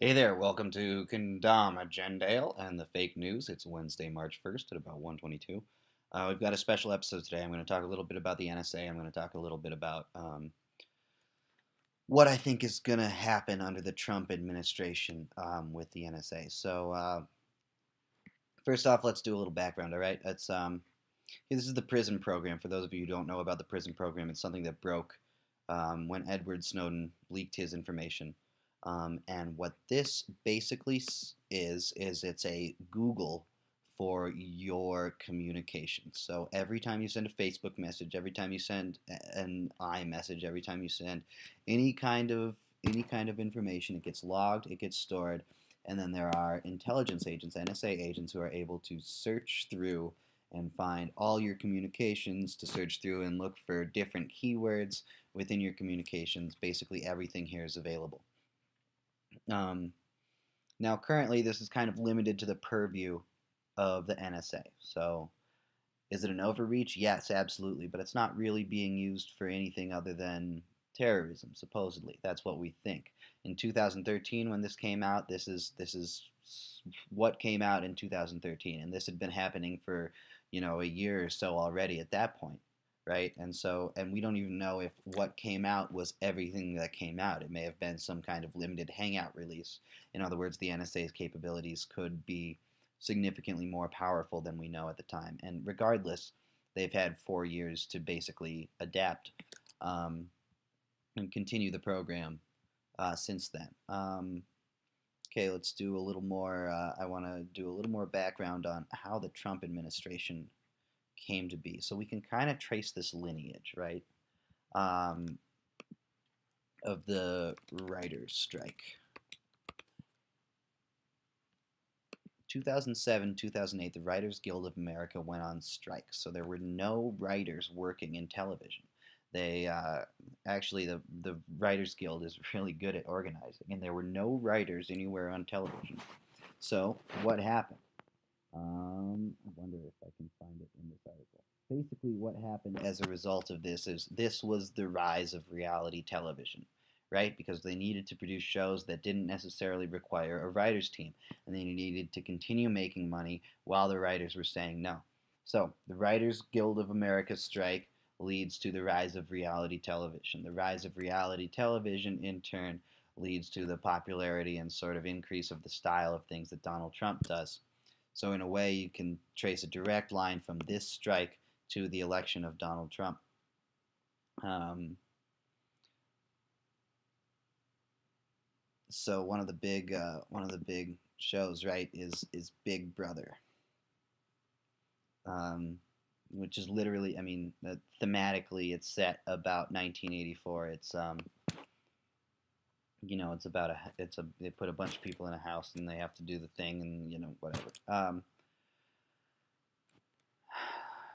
Hey there, welcome to Condom Agendale and the fake news. It's Wednesday, March 1st at about 1:22. We've got a special episode today. I'm going to talk a little bit about the NSA. I'm going to talk a little bit about what I think is going to happen under the Trump administration with the NSA. First off, let's do a little background, all right? This is the prison program. For those of you who don't know about the prison program, it's something that broke when Edward Snowden leaked his information. And what this basically is it's a Google for your communications. So every time you send a Facebook message, every time you send an iMessage, every time you send any kind of any kind of information, it gets logged, it gets stored, and then there are intelligence agents, NSA agents, who are able to search through and find all your communications, to search through and look for different keywords within your communications. Basically, everything here is available. Um, Now, currently, this is kind of limited to the purview of the NSA. So, is it an overreach? Yes, absolutely. But it's not really being used for anything other than terrorism, supposedly. That's what we think. In 2013, when this came out, this is what came out in 2013, and this had been happening for a year or so already at that point, right? And we don't even know if what came out was everything that came out. It may have been some kind of limited hangout release. In other words, the NSA's capabilities could be significantly more powerful than we know at the time. And regardless, they've had 4 years to basically adapt um, and continue the program since then. Okay, let's do a little more. I want to do a little more background on how the Trump administration came to be, so we can kind of trace this lineage, right, um, of the writers' strike. 2007, 2008, the Writers Guild of America went on strike, so there were no writers working in television. They actually the Writers Guild is really good at organizing, and there were no writers anywhere on television. So what happened? I wonder if I can find it in this article. Basically, what happened as a result of this is this was the rise of reality television, right? Because they needed to produce shows that didn't necessarily require a writer's team, and they needed to continue making money while the writers were saying no. So, the Writers Guild of America strike leads to the rise of reality television. The rise of reality television, in turn, leads to the popularity and sort of increase of the style of things that Donald Trump does. So, in a way, you can trace a direct line from this strike to the election of Donald Trump. Um, so one of the big shows, right, is Big Brother, um, which is literally, I mean, thematically, it's set about 1984. It's about they put a bunch of people in a house and they have to do the thing and whatever.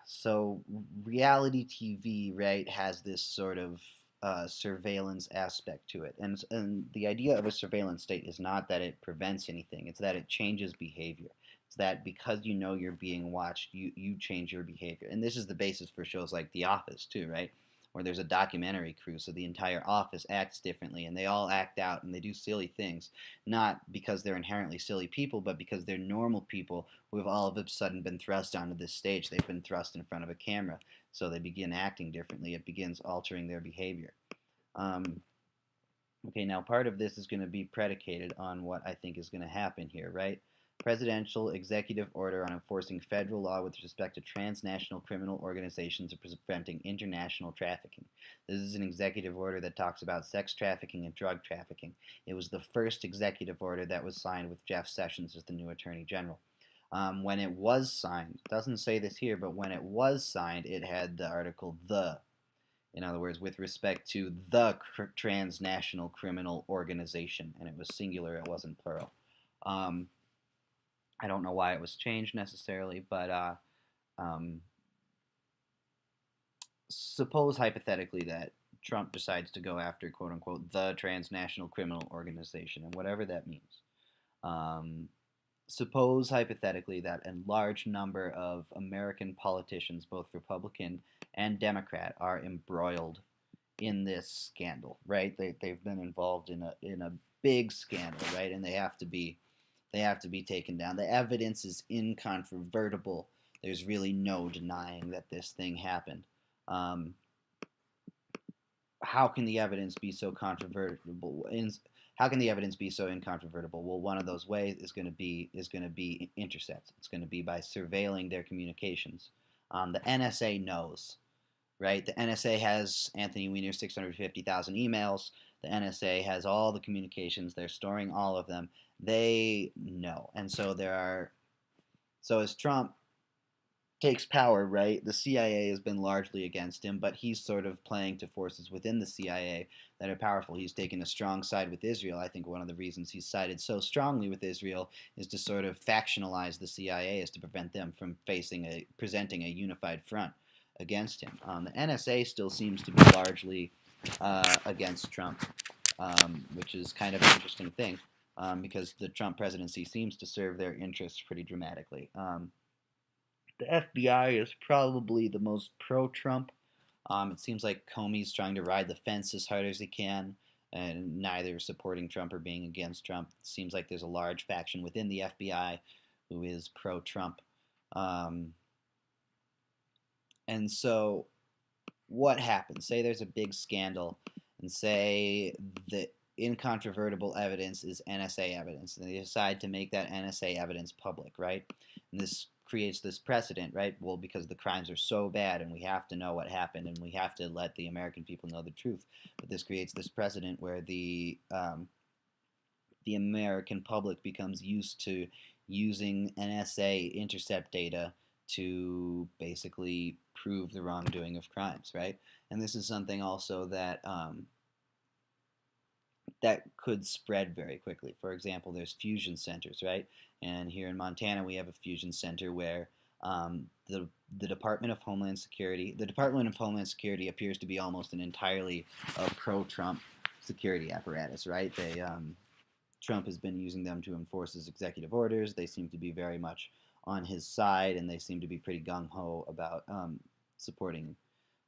So reality TV, right, has this sort of surveillance aspect to it, and the idea of a surveillance state is not that it prevents anything; it's that it changes behavior. It's that because you know you're being watched, you change your behavior, and this is the basis for shows like The Office too, right? Where there's a documentary crew, so the entire office acts differently, and they all act out and they do silly things, not because they're inherently silly people, but because they're normal people who have all of a sudden been thrust onto this stage. They've been thrust in front of a camera, so they begin acting differently. It begins altering their behavior. Um, okay, now part of this is going to be predicated on what I think is going to happen here, right? Presidential executive order on enforcing federal law with respect to transnational criminal organizations and preventing international trafficking. This is an executive order that talks about sex trafficking and drug trafficking. It was the first executive order that was signed with Jeff Sessions as the new Attorney General. When it was signed, it doesn't say this here, but when it was signed, it had the article "the." In other words, with respect to the transnational criminal organization, and it was singular, it wasn't plural. Um, I don't know why it was changed necessarily, but um, suppose hypothetically that Trump decides to go after "quote unquote" the transnational criminal organization, and whatever that means. Um, Suppose hypothetically that a large number of American politicians, both Republican and Democrat, are embroiled in this scandal, right? They've been involved in a big scandal, right? And they have to be taken down. The evidence is incontrovertible. There's really no denying that this thing happened. Um, how can the evidence be so controvertible? How can the evidence be so incontrovertible? Well, one of those ways is going to be intercepts. It's going to be by surveilling their communications. The NSA knows, right? The NSA has Anthony Weiner's 650,000 emails. The NSA has all the communications. They're storing all of them. They know, and so there are. So as Trump takes power, right? The CIA has been largely against him, but he's sort of playing to forces within the CIA that are powerful. He's taken a strong side with Israel. I think one of the reasons he's sided so strongly with Israel is to sort of factionalize the CIA, is to prevent them from presenting a unified front against him. The NSA still seems to be largely against Trump, which is kind of an interesting thing. Because the Trump presidency seems to serve their interests pretty dramatically. The FBI is probably the most pro-Trump. It seems like Comey's trying to ride the fence as hard as he can, and neither supporting Trump or being against Trump. It seems like there's a large faction within the FBI who is pro-Trump. Um, and so, what happens? Say there's a big scandal, and say the incontrovertible evidence is NSA evidence, and they decide to make that NSA evidence public, right? And this creates this precedent, right? Well, because the crimes are so bad, and we have to know what happened, and we have to let the American people know the truth. But this creates this precedent where the American public becomes used to using NSA intercept data to basically prove the wrongdoing of crimes, right? And this is something also that could spread very quickly. For example, there's fusion centers, right? And here in Montana, we have a fusion center where the Department of Homeland Security appears to be almost an entirely pro-Trump security apparatus, right? Trump has been using them to enforce his executive orders. They seem to be very much on his side, and they seem to be pretty gung ho about supporting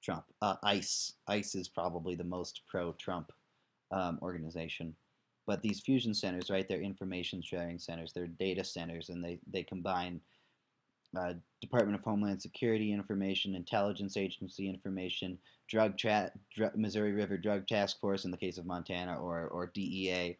Trump. ICE is probably the most pro-Trump organization. But these fusion centers, right? They're information sharing centers. They're data centers, and they combine Department of Homeland Security information, intelligence agency information, Missouri River Drug Task Force in the case of Montana, or DEA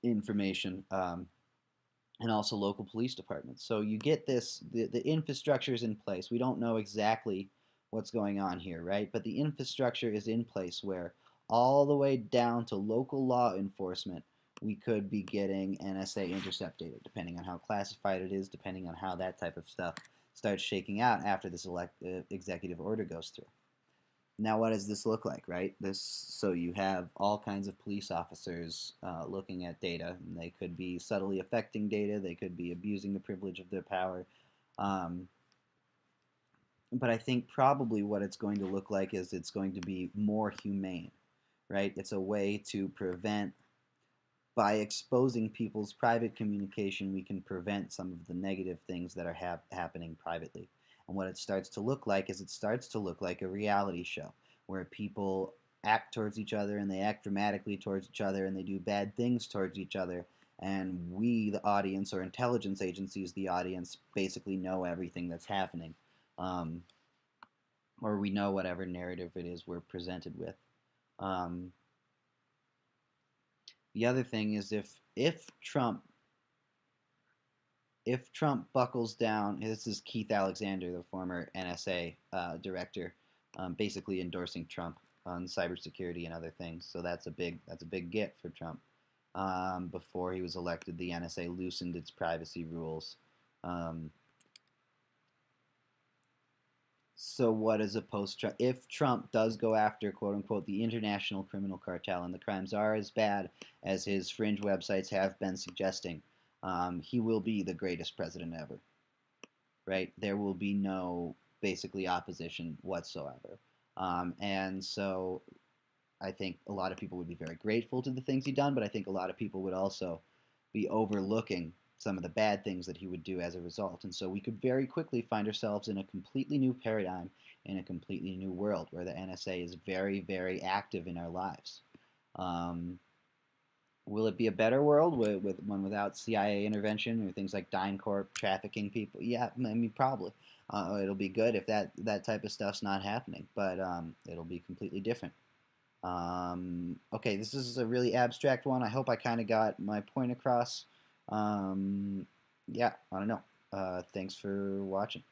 information, and also local police departments. So you get the infrastructure is in place. We don't know exactly what's going on here, right? But the infrastructure is in place where all the way down to local law enforcement, we could be getting NSA intercept data, depending on how classified it is, depending on how that type of stuff starts shaking out after this executive order goes through. Now, what does this look like, right? So you have all kinds of police officers looking at data, and they could be subtly affecting data, they could be abusing the privilege of their power. But I think probably what it's going to look like is it's going to be more humane, right? It's a way to prevent, by exposing people's private communication, we can prevent some of the negative things that are happening privately. And what it starts to look like is it starts to look like a reality show where people act towards each other, and they act dramatically towards each other, and they do bad things towards each other. And we, the audience, or intelligence agencies, the audience, basically know everything that's happening. Or we know whatever narrative it is we're presented with. The other thing is if Trump buckles down, this is Keith Alexander, the former NSA director, basically endorsing Trump on cybersecurity and other things. So that's a big get for Trump. Before he was elected, the NSA loosened its privacy rules. So what is a post-Trump? If Trump does go after, quote unquote, the international criminal cartel, and the crimes are as bad as his fringe websites have been suggesting, he will be the greatest president ever, right? There will be no, basically, opposition whatsoever. And so I think a lot of people would be very grateful to the things he's done, but I think a lot of people would also be overlooking some of the bad things that he would do as a result. And so we could very quickly find ourselves in a completely new paradigm, in a completely new world where the NSA is very, very active in our lives. Will it be a better world with one without CIA intervention or things like DynCorp trafficking people? Yeah, I mean probably. It'll be good if that type of stuff's not happening, but it'll be completely different. Okay, this is a really abstract one. I hope I kind of got my point across. Um, yeah, I don't know. Thanks for watching.